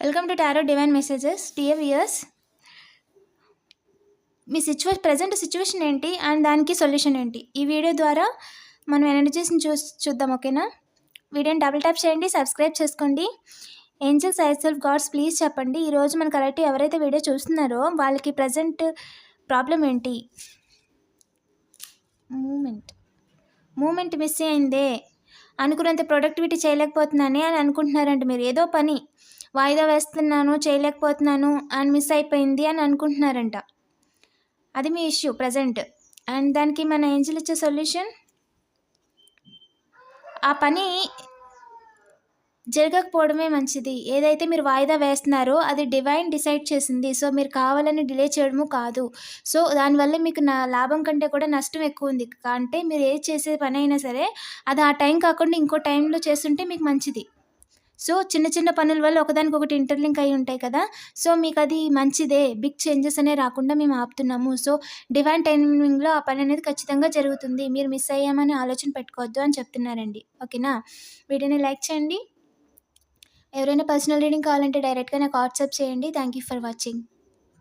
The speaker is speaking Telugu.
Welcome to tarot divine messages. Dear viewers, మీ ప్రజెంట్ సిచ్యువేషన్ ఏంటి అండ్ దానికి సొల్యూషన్ ఏంటి? ఈ వీడియో ద్వారా మనం ఎనర్జీస్ని చూద్దాం. ఓకేనా? వీడియోని డబుల్ ట్యాప్ చేయండి, సబ్స్క్రైబ్ చేసుకోండి. Angels, I self, gods please చెప్పండి. ఈరోజు మన కలెక్టివ్ ఎవరైతే వీడియో చూస్తున్నారో వాళ్ళకి ప్రజెంట్ ప్రాబ్లం ఏంటి? మూమెంట్ మిస్ అయిందే, అనుకున్నంత ప్రొడక్టివిటీ చేయలేకపోతున్నానే అని అనుకుంటున్నారంట. మీరు ఏదో పని వాయిదా వేస్తున్నాను, చేయలేకపోతున్నాను అని మిస్ అయిపోయింది అని అనుకుంటున్నారంట. అది మీ ఇష్యూ ప్రజెంట్. అండ్ దానికి మన ఏంజల్ ఇచ్చే సొల్యూషన్, ఆ పని జరగకపోవడమే మంచిది. ఏదైతే మీరు వాయిదా వేస్తున్నారో అది డివైన్ డిసైడ్ చేసింది. సో మీరు కావాలని డిలే చేయడము కాదు. సో దానివల్ల మీకు లాభం కంటే కూడా నష్టం ఎక్కువ ఉంది. అంటే మీరు ఏది చేసే పని అయినా సరే అది ఆ టైం కాకుండా ఇంకో టైంలో చేస్తుంటే మీకు మంచిది. సో చిన్న చిన్న పనుల వల్ల ఒకదానికొకటి ఇంటర్లింక్ అయి ఉంటాయి కదా. సో మీకు అది మంచిదే, బిగ్ చేంజెస్ అనే రాకుండా మేము ఆపుతున్నాము. సో డివైన్ టైమింగ్లో ఆ పని అనేది ఖచ్చితంగా జరుగుతుంది. మీరు మిస్ అయ్యామని ఆలోచన పెట్టుకోవద్దు అని చెప్తున్నారండి. ఓకేనా? వీడియోని లైక్ చేయండి. ఎవరైనా పర్సనల్ రీడింగ్ కావాలంటే డైరెక్ట్గా నాకు వాట్సాప్ చేయండి. Thank you for watching.